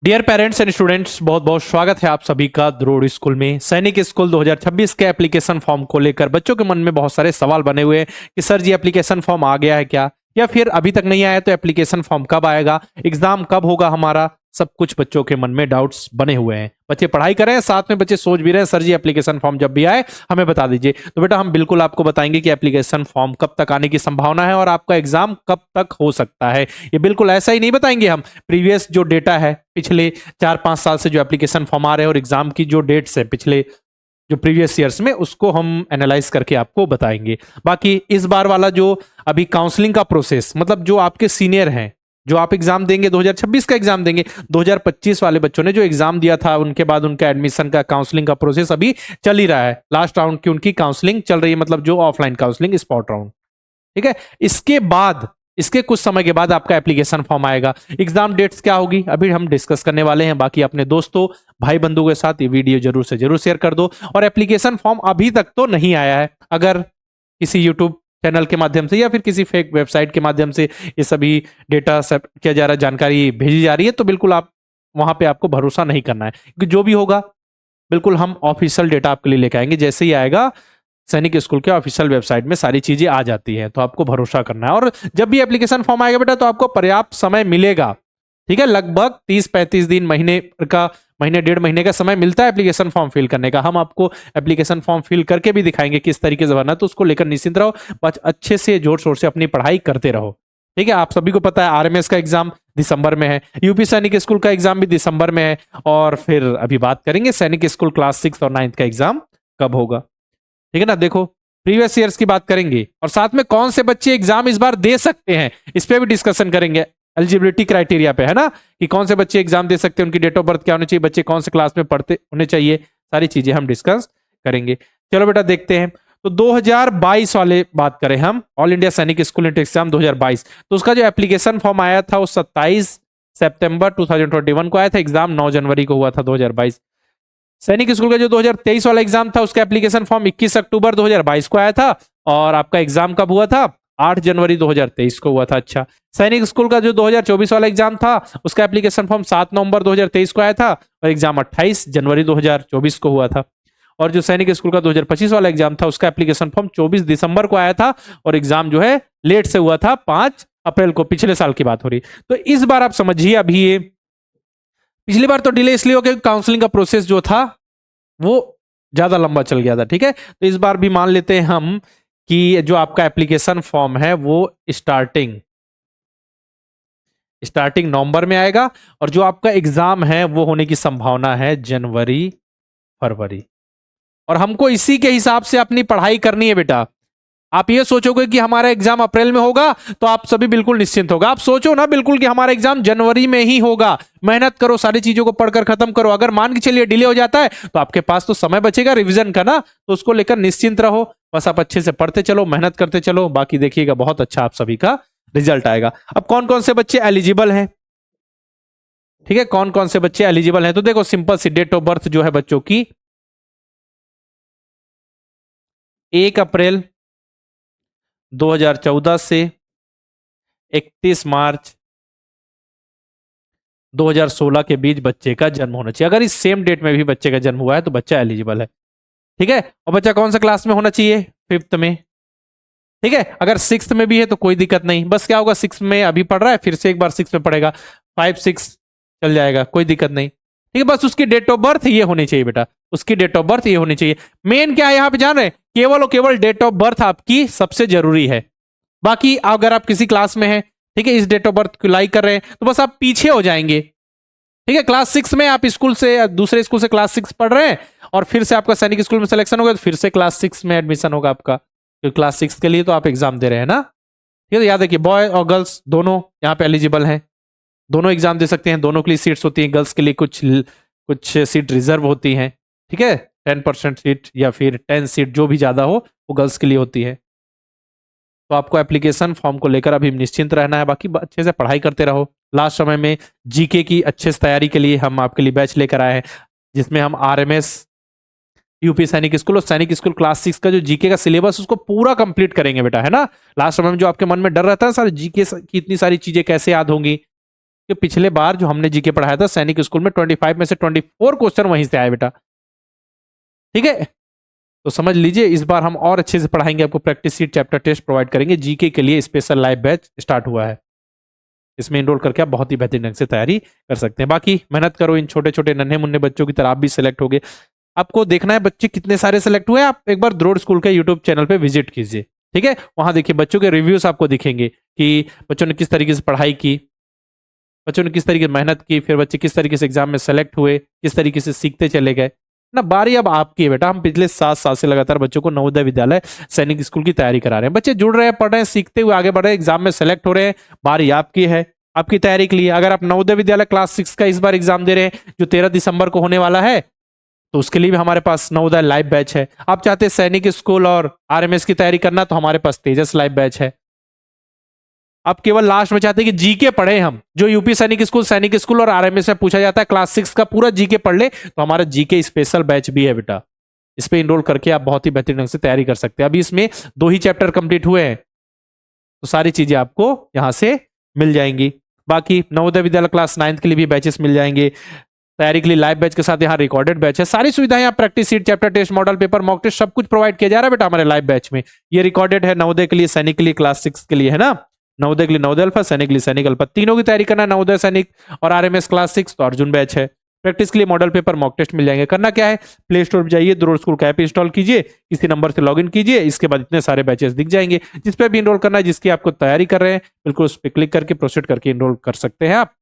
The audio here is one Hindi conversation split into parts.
डियर पेरेंट्स एंड स्टूडेंट्स, बहुत बहुत स्वागत है आप सभी का द्रोड़ स्कूल में। सैनिक स्कूल 2026 के एप्लीकेशन फॉर्म को लेकर बच्चों के मन में बहुत सारे सवाल बने हुए हैं कि सर जी एप्लीकेशन फॉर्म आ गया है क्या, या फिर अभी तक नहीं आया तो एप्लीकेशन फॉर्म कब आएगा, एग्जाम कब होगा हमारा। सब कुछ बच्चों के मन में डाउट्स बने हुए हैं। बच्चे पढ़ाई कर रहे हैं, साथ में बच्चे सोच भी रहे हैं सर जी एप्लीकेशन फॉर्म जब भी आए हमें बता दीजिए। तो बेटा हम बिल्कुल आपको बताएंगे कि एप्लीकेशन फॉर्म कब तक आने की संभावना है और आपका एग्जाम कब तक हो सकता है। ये बिल्कुल ऐसा ही नहीं बताएंगे हम, प्रीवियस जो डेटा है पिछले 4-5 साल से जो एप्लीकेशन फॉर्म आ रहे हैं और एग्जाम की जो डेट्स है पिछले जो प्रीवियस ईयर्स में, उसको हम एनालाइज करके आपको बताएंगे। बाकी इस बार वाला जो अभी काउंसलिंग का प्रोसेस, मतलब जो आपके सीनियर हैं जो आप एग्जाम देंगे 2026 का एग्जाम देंगे, 2025 वाले बच्चों ने जो एग्जाम दिया था उनके बाद उनका एडमिशन का काउंसलिंग का प्रोसेस अभी चल ही रहा है। लास्ट राउंड की उनकी काउंसलिंग चल रही है, मतलब जो ऑफलाइन काउंसलिंग स्पॉट राउंड, ठीक है। इसके बाद इसके कुछ समय के बाद आपका एप्लीकेशन फॉर्म आएगा। एग्जाम डेट्स क्या होगी अभी हम डिस्कस करने वाले हैं। बाकी अपने दोस्तों भाई बंधु के साथ ये वीडियो जरूर से जरूर शेयर कर दो। और एप्लीकेशन फॉर्म अभी तक तो नहीं आया है, अगर किसी यूट्यूब चैनल के माध्यम से या फिर किसी फेक वेबसाइट के माध्यम से ये सभी डेटा सब किया जा रहा है, जानकारी भेजी जा रही है, तो बिल्कुल आप वहां पे आपको भरोसा नहीं करना है, क्योंकि जो भी होगा बिल्कुल हम ऑफिशियल डेटा आपके लिए लेके आएंगे। जैसे ही आएगा सैनिक स्कूल के ऑफिशियल वेबसाइट में सारी चीजें आ जाती है, तो आपको भरोसा करना है। और जब भी एप्लीकेशन फॉर्म आएगा बेटा तो आपको पर्याप्त समय मिलेगा, ठीक है। लगभग 30-35 दिन, महीने 1.5 महीने का समय मिलता है एप्लीकेशन फॉर्म फिल करने का। हम आपको एप्लीकेशन फॉर्म फिल करके भी दिखाएंगे किस तरीके से भरना है, तो उसको लेकर निश्चिंत रहो। बस अच्छे से जोर शोर से अपनी पढ़ाई करते रहो, ठीक है। आप सभी को पता है आरएमएस का एग्जाम दिसंबर में है, यूपी सैनिक स्कूल का एग्जाम भी दिसंबर में है, और फिर अभी बात करेंगे सैनिक स्कूल क्लास 6 और 9 का एग्जाम कब होगा, ठीक है ना। देखो प्रीवियस ईयर्स की बात करेंगे और साथ में कौन से बच्चे एग्जाम इस बार दे सकते हैं इस पे भी डिस्कशन करेंगे। एलिजिबिलिटी क्राइटेरिया पे, है ना, कि कौन से बच्चे एग्जाम दे सकते हैं, उनकी डेट ऑफ बर्थ क्या होनी चाहिए, बच्चे कौन से क्लास में पढ़ते होने चाहिए, सारी चीजें हम डिस्कस करेंगे। चलो बेटा देखते हैं। तो 2022 वाले बात करें हम, ऑल इंडिया सैनिक स्कूल नीट एग्जाम 2022, तो उसका जो एप्लीकेशन फॉर्म आया था वो 27 सितंबर 2021 को आया था। एग्जाम 9 जनवरी को हुआ था 2022। सैनिक स्कूल का जो 2023 वाला एग्जाम था उसका एप्लीकेशन फॉर्म 21 अक्टूबर 2022 को आया था, और आपका एग्जाम कब हुआ था, 8 जनवरी 2023 को हुआ था। अच्छा, सैनिक स्कूल का जो 2024 वाला एग्जाम था उसका एप्लीकेशन फॉर्म 7 नवंबर 2023 को आया था, और एग्जाम 28 जनवरी 2024 को हुआ था। और जो सैनिक स्कूल का 2025 वाला एग्जाम था उसका एप्लीकेशन फॉर्म 24 दिसंबर को आया था, और एग्जाम जो है लेट से हुआ था 5 अप्रैल को। पिछले साल की बात हो रही। तो इस बार आप समझिए, अभी ये पिछली बार तो डिले इसलिए हो गया काउंसलिंग का प्रोसेस जो था वो ज्यादा लंबा चल गया था, ठीक है। तो इस बार भी मान लेते हैं हम कि जो आपका एप्लीकेशन फॉर्म है वो स्टार्टिंग नवंबर में आएगा, और जो आपका एग्जाम है वो होने की संभावना है जनवरी फरवरी। और हमको इसी के हिसाब से अपनी पढ़ाई करनी है बेटा। आप ये सोचोगे कि हमारा एग्जाम अप्रैल में होगा तो आप सभी बिल्कुल निश्चिंत होगा। आप सोचो ना बिल्कुल कि हमारा एग्जाम जनवरी में ही होगा, मेहनत करो, सारी चीजों को पढ़कर खत्म करो। अगर मान के चलिए डिले हो जाता है तो आपके पास तो समय बचेगा रिवीजन का ना, तो उसको लेकर निश्चिंत रहो। बस आप अच्छे से पढ़ते चलो, मेहनत करते चलो, बाकी देखिएगा बहुत अच्छा आप सभी का रिजल्ट आएगा। अब कौन कौन से बच्चे एलिजिबल हैं, ठीक है, कौन कौन से बच्चे एलिजिबल हैं, तो देखो सिंपल सी डेट ऑफ बर्थ जो है बच्चों की 1 अप्रैल 2014 से 31 मार्च 2016 के बीच बच्चे का जन्म होना चाहिए। अगर इस सेम डेट में भी बच्चे का जन्म हुआ है तो बच्चा एलिजिबल है, ठीक है। और बच्चा कौन सा क्लास में होना चाहिए, 5th में, ठीक है। अगर 6th में भी है तो कोई दिक्कत नहीं, बस क्या होगा 6th में अभी पढ़ रहा है फिर से एक बार 6th में पढ़ेगा, 5-6 चल जाएगा, कोई दिक्कत नहीं, ठीक है। बस उसकी डेट ऑफ बर्थ ये होनी चाहिए बेटा, उसकी डेट ऑफ बर्थ ये होनी चाहिए। मेन क्या है यहाँ पे जान रहे, केवल और केवल डेट ऑफ बर्थ आपकी सबसे जरूरी है। बाकी अगर आप किसी क्लास में हैं, ठीक है, इस डेट ऑफ बर्थ को लाइक कर रहे हैं तो बस आप पीछे हो जाएंगे, ठीक है। क्लास 6 में आप स्कूल से दूसरे स्कूल से क्लास 6 पढ़ रहे हैं और फिर से आपका सैनिक स्कूल में सिलेक्शन होगा तो फिर से क्लास 6 में एडमिशन होगा आपका, तो क्लास 6 के लिए तो आप एग्जाम दे रहे हैं ना, ठीक है। तो याद रखिए बॉय और गर्ल्स दोनों यहाँ पे एलिजिबल हैं, दोनों एग्जाम दे सकते हैं, दोनों के लिए सीट्स होती हैं। गर्ल्स के लिए कुछ सीट रिजर्व होती हैं, ठीक है, 10% सीट या फिर 10 सीट जो भी ज्यादा हो वो गर्ल्स के लिए होती है। तो आपको एप्लीकेशन फॉर्म को लेकर अभी निश्चिंत रहना है, बाकी अच्छे से पढ़ाई करते रहो। लास्ट समय में जीके की अच्छे से तैयारी के लिए हम आपके लिए बैच लेकर आए हैं, जिसमें हम आरएमएस, यूपी सैनिक स्कूल और सैनिक स्कूल क्लास 6 का जो जीके का सिलेबस उसको पूरा कंप्लीट करेंगे बेटा, है ना। लास्ट समय में जो आपके मन में डर रहता है सर जीके की इतनी सारी चीजें कैसे याद होंगी, कि पिछले बार जो हमने जीके पढ़ाया था सैनिक स्कूल में 25 में से 24 क्वेश्चन वहीं से आए बेटा। ठीक है, तो समझ लीजिए इस बार हम और अच्छे से पढ़ाएंगे, आपको practice sheet chapter test provide करेंगे। जीके के लिए स्पेशल लाइव बैच स्टार्ट हुआ है, इसमें इनरोल करके आप बहुत ही बेहतरीन ढंग से तैयारी कर सकते हैं। बाकी मेहनत करो, इन छोटे छोटे नन्हे मुन्ने बच्चों की तरह आप भी सिलेक्ट होगे। आपको देखना है बच्चे कितने सारे सिलेक्ट हुए, आप एक बार द्रोड़ स्कूल के यूट्यूब चैनल पे विजिट कीजिए। ठीक है, वहां देखिए बच्चों के रिव्यूज आपको दिखेंगे कि बच्चों ने किस तरीके से पढ़ाई की, बच्चों ने किस तरीके से मेहनत की, फिर बच्चे किस तरीके से एग्जाम में सेलेक्ट हुए, किस तरीके से सीखते चले गए ना। बारी अब आपकी है बेटा। हम पिछले 7 साल से लगातार बच्चों को नवोदय विद्यालय सैनिक स्कूल की तैयारी करा रहे हैं। बच्चे जुड़ रहे हैं, पढ़ रहे हैं, सीखते हुए आगे बढ़ रहे हैं, एग्जाम में सेलेक्ट हो रहे हैं। बारी आपकी है, आपकी तैयारी के लिए। अगर आप नवोदय विद्यालय क्लास 6 का इस बार एग्जाम दे रहे हैं जो 13 दिसंबर को होने वाला है, तो उसके लिए भी हमारे पास नवोदय लाइव बैच है। आप चाहते हैं सैनिक स्कूल और आरएमएस की तैयारी करना, तो हमारे पास तेजस लाइव बैच है। आप केवल लास्ट में चाहते हैं कि जीके पढ़े हम, जो यूपी सैनिक स्कूल और आरएमएस में पूछा जाता है, क्लास 6 का पूरा जीके पढ़ ले, तो हमारा जीके स्पेशल बैच भी है बेटा। इस पे इनरोल करके आप बहुत ही बेहतरीन ढंग से तैयारी कर सकते हैं। अभी इसमें 2 ही चैप्टर कंप्लीट हुए हैं, तो सारी चीजें आपको यहां से मिल जाएंगी। बाकी नवोदय विद्यालय क्लास 9 के लिए भी बैचेस मिल जाएंगे। तैयारी के लिए लाइव बैच के साथ यहाँ रिकॉर्डेड बैच है। सारी सुविधाएं आप practice sheet, chapter test, model paper, mock test सब कुछ प्रोवाइड किया जा रहा है बेटा हमारे लाइव बैच में। ये रिकॉर्डेड है, नवोदय के लिए, सैनिक के लिए, क्लास 6 के लिए, है ना। नवोदय के लिए नवोदय अल्फा, सैनिक के लिए सैनिक अल्फा, तीनों की तैयारी करना है। नवोदय सैनिक और आरएमएस क्लास 6 तो अर्जुन बैच है। प्रैक्टिस के लिए मॉडल पेपर, मॉक टेस्ट मिल जाएंगे। करना क्या है, प्ले स्टोर पर जाइए, द्रोड़ स्कूल का ऐप इंस्टॉल कीजिए, किसी नंबर से लॉगिन कीजिए, इसके बाद इतने सारे बैचेस दिख जाएंगे। जिस पे भी इनरोल करना है, जिसकी आपको तैयारी कर रहे हैं, बिल्कुल उस पर क्लिक करके प्रोसीड करके इनरोल कर सकते हैं आप।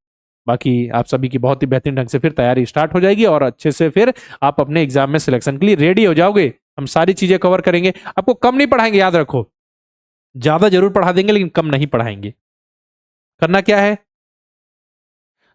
बाकी आप सभी की बहुत ही बेहतरीन ढंग से फिर तैयारी स्टार्ट हो जाएगी और अच्छे से फिर आप अपने एग्जाम में सिलेक्शन के लिए रेडी हो जाओगे। हम सारी चीजें कवर करेंगे, आपको कम नहीं पढ़ाएंगे, याद रखो। ज्यादा जरूर पढ़ा देंगे लेकिन कम नहीं पढ़ाएंगे। करना क्या है,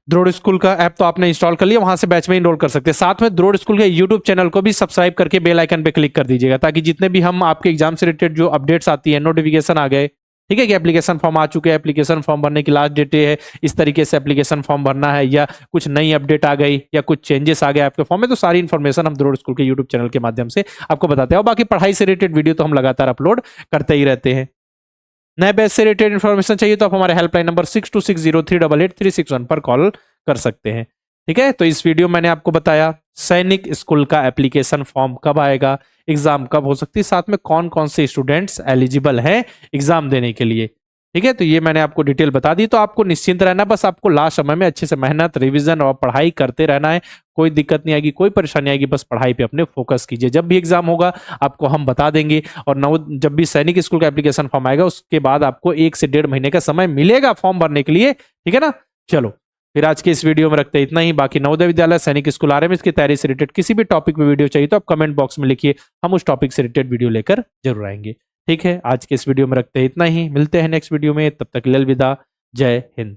द्रोड़ स्कूल का ऐप तो आपने इंस्टॉल कर लिया, वहां से बैच में इनरोल कर सकते हैं। साथ में द्रोड़ स्कूल के यूट्यूब चैनल को भी सब्सक्राइब करके बेल आइकन पे क्लिक कर दीजिएगा, ताकि जितने भी हम आपके एग्जाम से रिलेटेड जो अपडेट्स आती है, नोटिफिकेशन आ गए, ठीक है, कि एप्लीकेशन फॉर्म आ चुके हैं, एप्लीकेशन फॉर्म भरने की लास्ट डेट है, इस तरीके से एप्लीकेशन फॉर्म भरना है, या कुछ नई अपडेट आ गई या कुछ चेंजेस आ गए आपके फॉर्म में, तो सारी इन्फॉर्मेशन हम द्रोड़ स्कूल के यूट्यूब चैनल के माध्यम से आपको बताते हैं। और बाकी पढ़ाई से रिलेटेड वीडियो तो हम लगातार अपलोड करते ही रहते हैं। नए बैच से रिलेटेड इन्फॉर्मेशन चाहिए तो आप हमारे हेल्पलाइन नंबर 6260388361 पर कॉल कर सकते हैं। ठीक है, तो इस वीडियो में मैंने आपको बताया सैनिक स्कूल का एप्लीकेशन फॉर्म कब आएगा, एग्जाम कब हो सकती है, साथ में कौन कौन से स्टूडेंट्स एलिजिबल हैं एग्जाम देने के लिए। ठीक है, तो ये मैंने आपको डिटेल बता दी, तो आपको निश्चिंत रहना, बस आपको लास्ट समय में अच्छे से मेहनत, रिवीजन और पढ़ाई करते रहना है। कोई दिक्कत नहीं आएगी, कोई परेशानी आएगी, बस पढ़ाई पे अपने फोकस कीजिए। जब भी एग्जाम होगा आपको हम बता देंगे, और जब भी सैनिक स्कूल का एप्लीकेशन फॉर्म आएगा उसके बाद आपको 1 से 1.5 महीने का समय मिलेगा फॉर्म भरने के लिए। ठीक है ना, चलो फिर आज के इस वीडियो में रखते हैं इतना ही। बाकी नवोदय विद्यालय, सैनिक स्कूल, आरएमएस की तैयारी से रिलेटेड किसी भी टॉपिक पे वीडियो चाहिए तो आप कमेंट बॉक्स में लिखिए, हम उस टॉपिक से रिलेटेड वीडियो लेकर जरूर आएंगे। ठीक है, आज के इस वीडियो में रखते हैं इतना ही, मिलते हैं नेक्स्ट वीडियो में, तब तक के लिए अलविदा, जय हिंद।